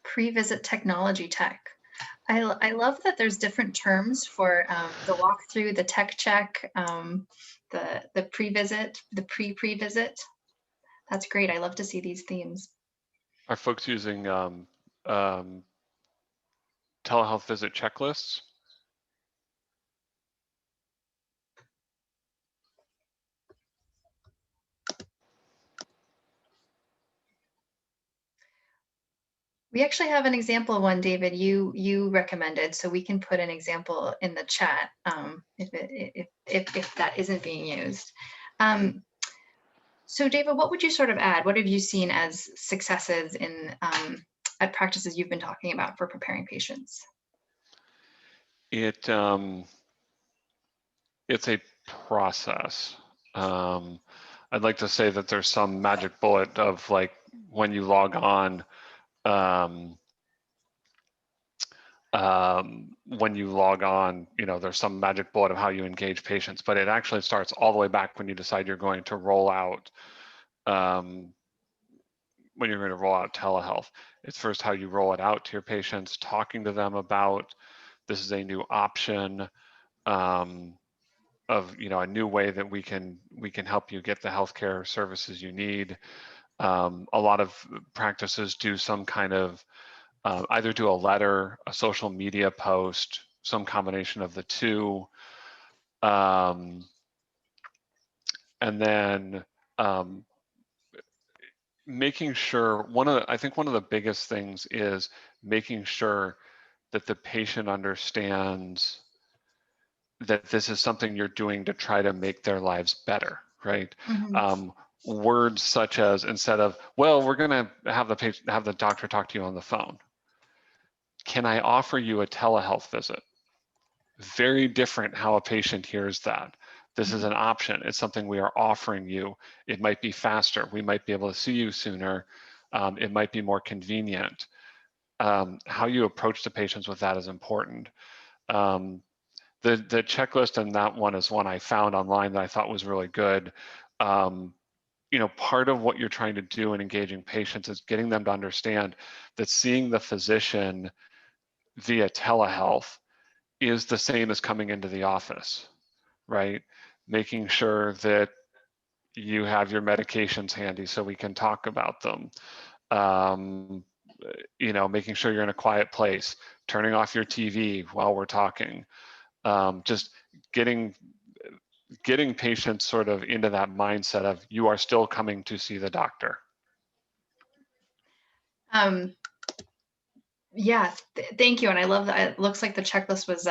Pre-visit technology tech. I love that there's different terms for the walkthrough, the tech check, the pre-visit, the pre-visit. That's great. I love to see these themes. Are folks using telehealth visit checklists? We actually have an example of one, David, you recommended, so we can put an example in the chat if that isn't being used. So David, what would you sort of add? What have you seen as successes in at practices you've been talking about for preparing patients? It's a process. I'd like to say that there's some magic bullet of like when you log on, when you log on, there's some magic bullet of how you engage patients, but it actually starts all the way back when you decide you're going to roll out telehealth. It's first how you roll it out to your patients, talking to them about this is a new option of a new way that we can help you get the healthcare services you need. A lot of practices do some kind of either do a letter, a social media post, some combination of the two, and then making sure I think one of the biggest things is making sure that the patient understands that this is something you're doing to try to make their lives better, right? Words such as, instead of, well, we're going to have the doctor talk to you on the phone, can I offer you a telehealth visit? Very different how a patient hears that. This is an option. It's something we are offering you. It might be faster. We might be able to see you sooner. It might be more convenient. How you approach the patients with that is important. The checklist and that one is one I found online that I thought was really good. Part of what you're trying to do in engaging patients is getting them to understand that seeing the physician via telehealth is the same as coming into the office, right? Making sure that you have your medications handy so we can talk about them. Making sure you're in a quiet place, turning off your TV while we're talking. Just getting patients sort of into that mindset of you are still coming to see the doctor. Yeah, thank you. And I love that. It looks like the checklist was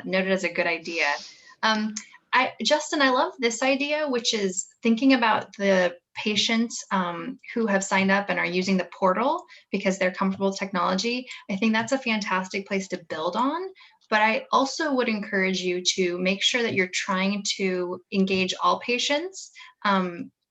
noted as a good idea. Justin, I love this idea, which is thinking about the patients who have signed up and are using the portal because they're comfortable with technology. I think that's a fantastic place to build on. But I also would encourage you to make sure that you're trying to engage all patients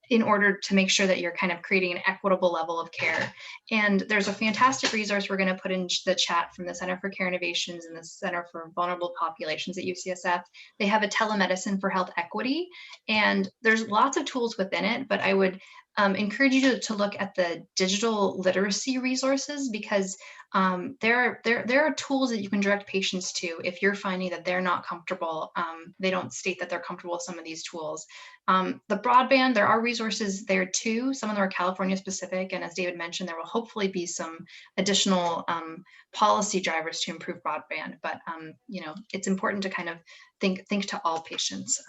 in order to make sure that you're kind of creating an equitable level of care. And there's a fantastic resource we're going to put in the chat from the Center for Care Innovations and the Center for Vulnerable Populations at UCSF. They have a telemedicine for health equity, and there's lots of tools within it, but I would encourage you to look at the digital literacy resources, because there are tools that you can direct patients to if you're finding that they're not comfortable. They don't state that they're comfortable with some of these tools. The broadband, there are resources there too. Some of them are California specific, and as David mentioned, there will hopefully be some additional policy drivers to improve broadband. But it's important to kind of think to all patients.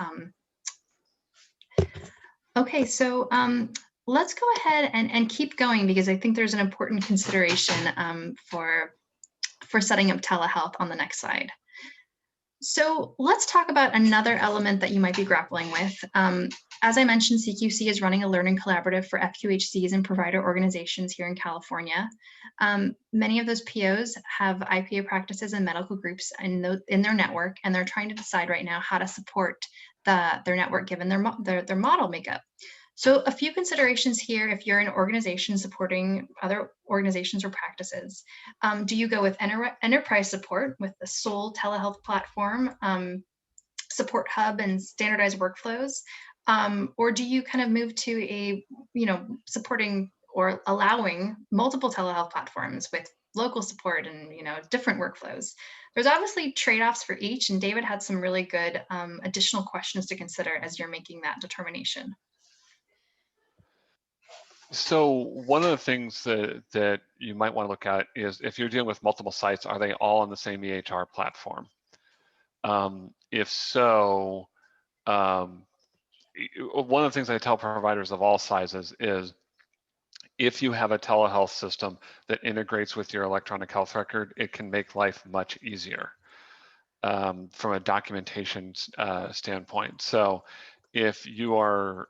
Okay, so let's go ahead and keep going, because I think there's an important consideration for setting up telehealth on the next slide. So let's talk about another element that you might be grappling with. As I mentioned, CQC is running a learning collaborative for FQHCs and provider organizations here in California. Many of those POs have IPA practices and medical groups in their network, and they're trying to decide right now how to support their network given their model makeup. So a few considerations here if you're an organization supporting other organizations or practices. Do you go with enterprise support with the sole telehealth platform, support hub, and standardized workflows? Or do you kind of move to a, supporting or allowing multiple telehealth platforms with local support and, different workflows? There's obviously trade-offs for each, and David had some really good additional questions to consider as you're making that determination. So one of the things that you might want to look at is, if you're dealing with multiple sites, are they all on the same EHR platform? If so, one of the things I tell providers of all sizes is, if you have a telehealth system that integrates with your electronic health record, it can make life much easier from a documentation standpoint. So if you are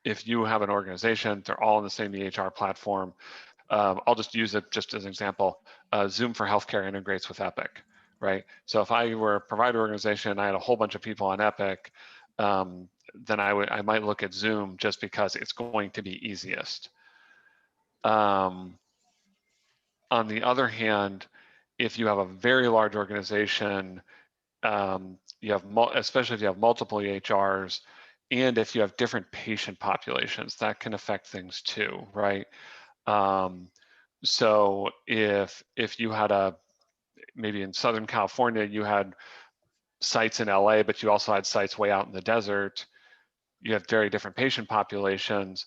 if you have an organization, they're all on the same EHR platform. I'll just use it just as an example. Zoom for Healthcare integrates with Epic, right? So if I were a provider organization and I had a whole bunch of people on Epic, then I might look at Zoom just because it's going to be easiest. On the other hand, if you have a very large organization, you have especially if you have multiple EHRs, and if you have different patient populations, that can affect things too, right? So if you had maybe in Southern California, you had sites in LA, but you also had sites way out in the desert, you have very different patient populations.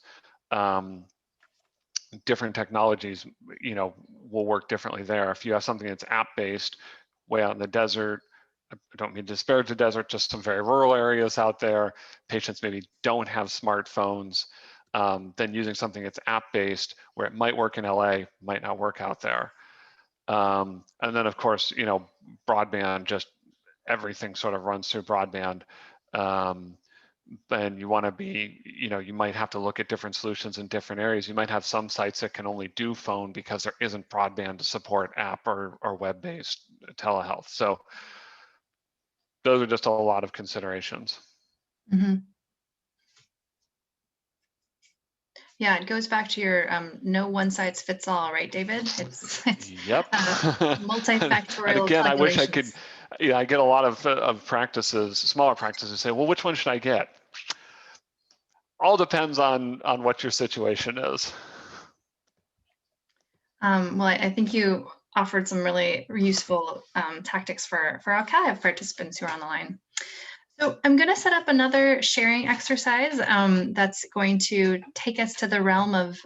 Different technologies, will work differently there. If you have something that's app-based, way out in the desert, I don't mean to disparage the desert, just some very rural areas out there, patients maybe don't have smartphones, then using something that's app-based, where it might work in LA, might not work out there. And then of course, broadband, just everything sort of runs through broadband. And you want to be, you might have to look at different solutions in different areas. You might have some sites that can only do phone because there isn't broadband to support app or web-based telehealth. So those are just a lot of considerations. Mm-hmm. Yeah, it goes back to your no one size fits all, right, David? It's yep. Multifactorial. And again, I wish I could. I get a lot of practices, smaller practices, say, well, which one should I get? All depends on what your situation is. Well, I think you offered some really useful tactics for our CalHIVE participants who are on the line. So I'm going to set up another sharing exercise that's going to take us to the realm of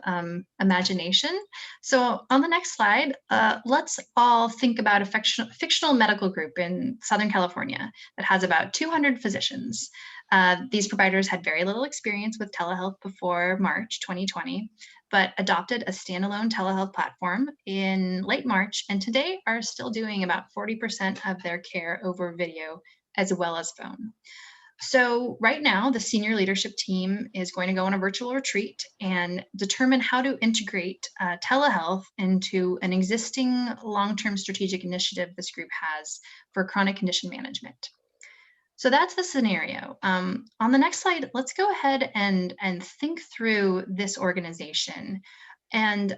imagination. So on the next slide, let's all think about a fictional medical group in Southern California that has about 200 physicians. These providers had very little experience with telehealth before March 2020, but adopted a standalone telehealth platform in late March, and today are still doing about 40% of their care over video as well as phone. So right now, the senior leadership team is going to go on a virtual retreat and determine how to integrate telehealth into an existing long-term strategic initiative this group has for chronic condition management. So that's the scenario. On the next slide, let's go ahead and think through this organization and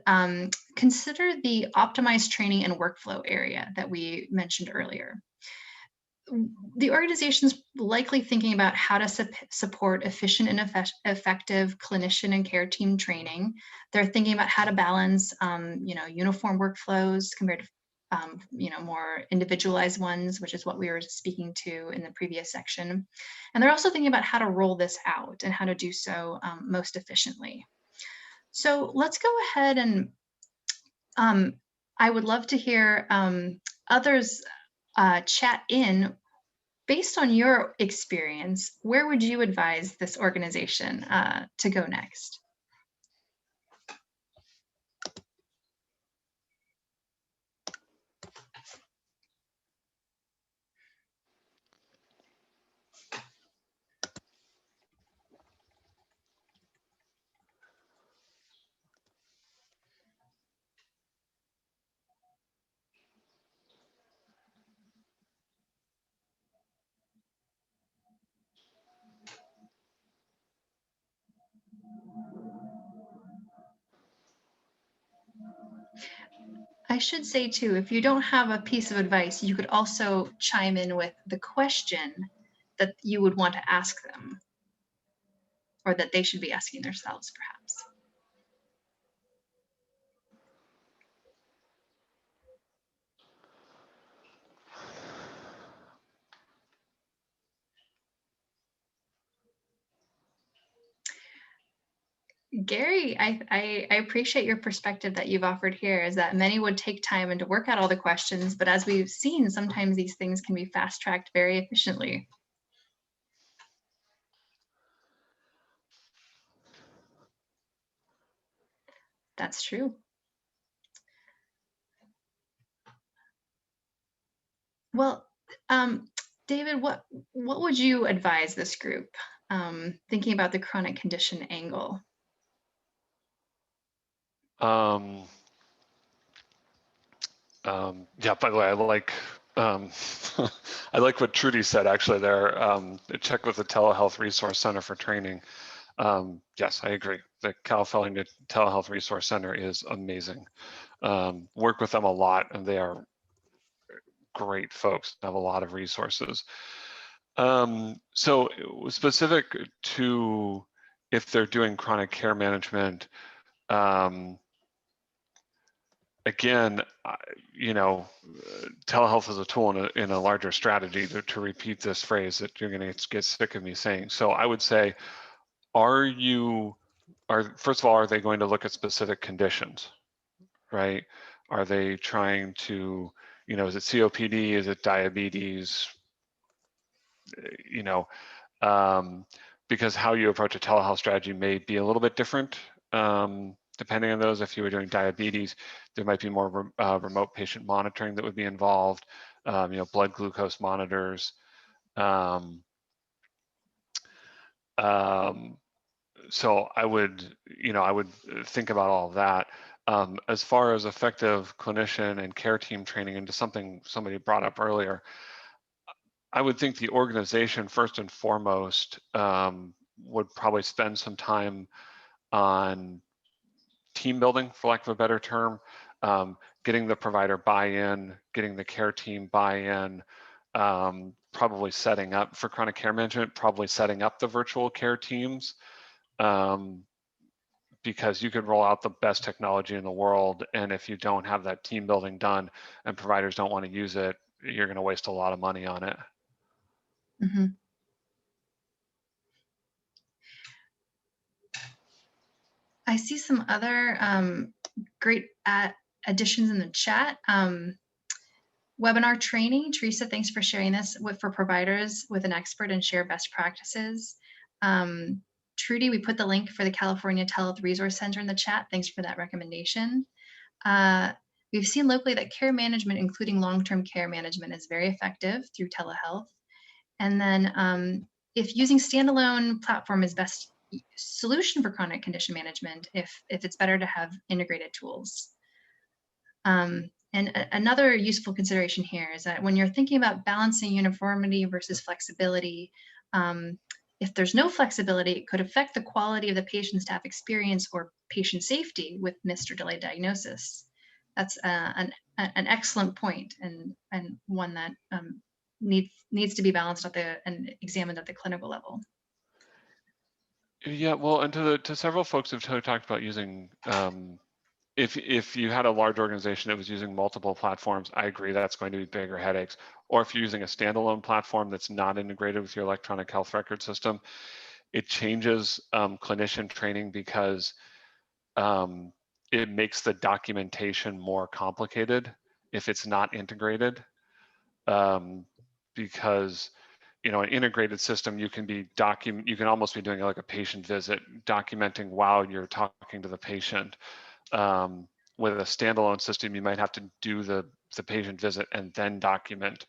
consider the optimized training and workflow area that we mentioned earlier. The organization's likely thinking about how to support efficient and effective clinician and care team training. They're thinking about how to balance, uniform workflows compared to, more individualized ones, which is what we were speaking to in the previous section. And they're also thinking about how to roll this out and how to do so most efficiently. So let's go ahead and I would love to hear others chat in. Based on your experience, where would you advise this organization to go next? I should say too, if you don't have a piece of advice, you could also chime in with the question that you would want to ask them, or that they should be asking themselves, perhaps. Gary, I appreciate your perspective that you've offered here, is that many would take time and to work out all the questions, but as we've seen, sometimes these things can be fast-tracked very efficiently. That's true. Well, David, what would you advise this group thinking about the chronic condition angle? Yeah, by the way, I like I like what Trudy said actually there. Check with the Telehealth Resource Center for training. Yes, I agree. The California Telehealth Resource Center is amazing. Work with them a lot, and they are great folks, have a lot of resources. So specific to if they're doing chronic care management, again, telehealth is a tool in a larger strategy to repeat this phrase that you're going to get sick of me saying. So I would say, first of all, are they going to look at specific conditions, right? Are they trying to, is it COPD? Is it diabetes? Because how you approach a telehealth strategy may be a little bit different. Depending on those, if you were doing diabetes, there might be more remote patient monitoring that would be involved, blood glucose monitors. So I would think about all of that. As far as effective clinician and care team training, into something somebody brought up earlier, I would think the organization first and foremost would probably spend some time on team building, for lack of a better term, getting the provider buy-in, getting the care team buy-in, probably setting up for chronic care management, probably setting up the virtual care teams, because you could roll out the best technology in the world, and if you don't have that team building done and providers don't want to use it, you're going to waste a lot of money on it. Mm-hmm. I see some other great additions in the chat. Webinar training. Teresa, thanks for sharing this for providers with an expert and share best practices. Trudy, we put the link for the California Telehealth Resource Center in the chat. Thanks for that recommendation. We've seen locally that care management, including long-term care management, is very effective through telehealth. And then if using standalone platform is best solution for chronic condition management, if it's better to have integrated tools. And another useful consideration here is that when you're thinking about balancing uniformity versus flexibility, if there's no flexibility, it could affect the quality of the patient staff experience or patient safety with missed or delayed diagnosis. That's an excellent point, and one that needs to be balanced and examined at the clinical level. Yeah, well, and to several folks who've talked about using, if you had a large organization that was using multiple platforms, I agree that's going to be bigger headaches. Or if you're using a standalone platform that's not integrated with your electronic health record system, it changes clinician training because it makes the documentation more complicated if it's not integrated. Because an integrated system, you can almost be doing like a patient visit, documenting while you're talking to the patient. With a standalone system, you might have to do the patient visit and then document.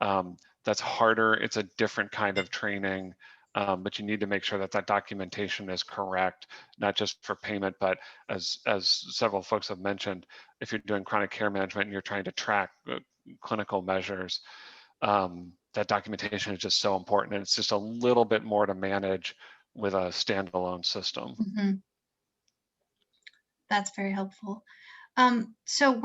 That's harder. It's a different kind of training, but you need to make sure that documentation is correct, not just for payment, but as several folks have mentioned, if you're doing chronic care management and you're trying to track clinical measures, that documentation is just so important, and it's just a little bit more to manage with a standalone system. Mm-hmm. That's very helpful. So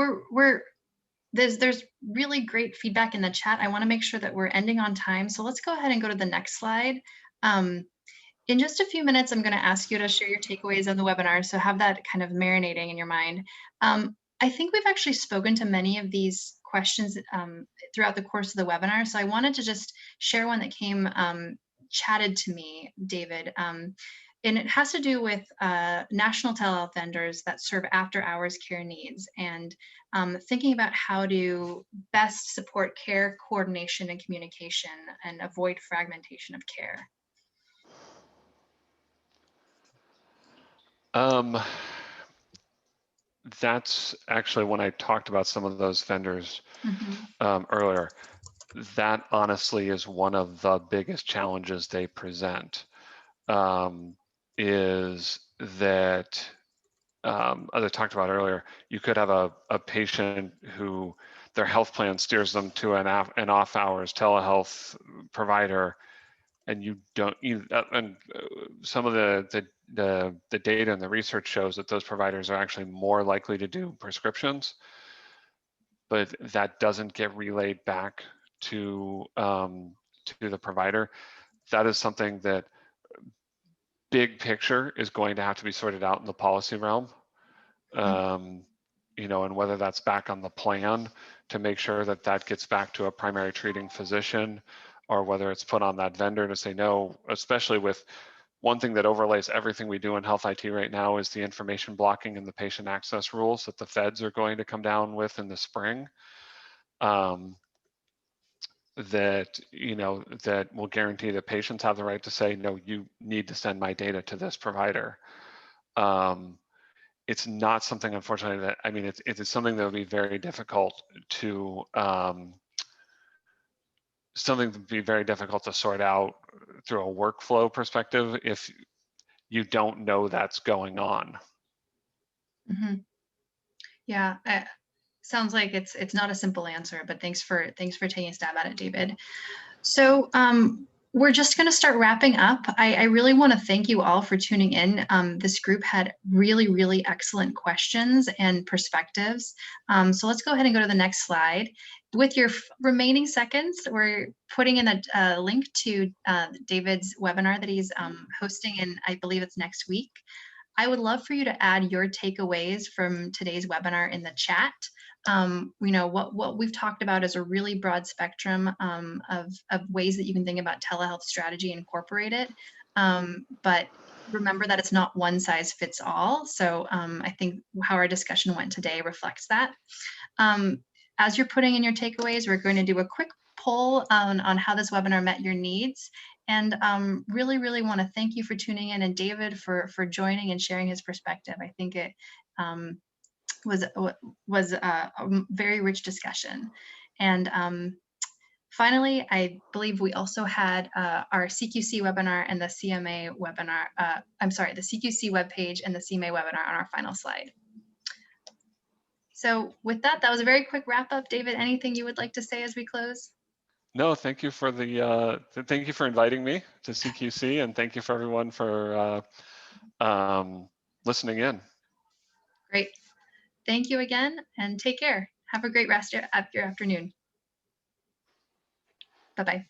there's really great feedback in the chat. I want to make sure that we're ending on time. So let's go ahead and go to the next slide. In just a few minutes, I'm going to ask you to share your takeaways of the webinar. So have that kind of marinating in your mind. I think we've actually spoken to many of these questions throughout the course of the webinar. So I wanted to just share one that came chatted to me, David. And it has to do with national telehealth vendors that serve after-hours care needs, and thinking about how to best support care coordination and communication and avoid fragmentation of care. That's actually when I talked about some of those vendors earlier. That honestly is one of the biggest challenges they present. Is that, as I talked about earlier, you could have a patient who their health plan steers them to an off-hours telehealth provider, and you don't. And some of the data and the research shows that those providers are actually more likely to do prescriptions. but that doesn't get relayed back to the provider. That is something that big picture is going to have to be sorted out in the policy realm. You know, and whether that's back on the plan to make sure that that gets back to a primary treating physician, or whether it's put on that vendor to say no, especially with one thing that overlays everything we do in health IT right now is the information blocking and the patient access rules that the feds are going to come down with in the spring. That, you know, that will guarantee that patients have the right to say, no, you need to send my data to this provider. It's not something, unfortunately, that, I mean, it is something that would be very difficult to, sort out through a workflow perspective if you don't know that's going on. Mm-hmm. Yeah, sounds like it's not a simple answer, but thanks for taking a stab at it, David. So we're just going to start wrapping up. I really want to thank you all for tuning in. This group had really, really excellent questions and perspectives. So let's go ahead and go to the next slide. With your remaining seconds, we're putting in a link to David's webinar that he's hosting, and I believe it's next week. I would love for you to add your takeaways from today's webinar in the chat. You know, what we've talked about is a really broad spectrum of ways that you can think about telehealth strategy and incorporate it. But remember that it's not one size fits all. So I think how our discussion went today reflects that. As you're putting in your takeaways, we're going to do a quick poll on how this webinar met your needs. And really, really want to thank you for tuning in, and David for joining and sharing his perspective. I think it was a very rich discussion. And finally, I believe we also had our CQC webinar and the CMA webinar, I'm sorry, the CQC webpage and the CMA webinar on our final slide. So with that, that was a very quick wrap up. David, anything you would like to say as we close? No, thank you for the thank you for inviting me to CQC, and thank you for everyone for listening in. Great. Thank you again, and take care. Have a great rest of your afternoon. Bye-bye.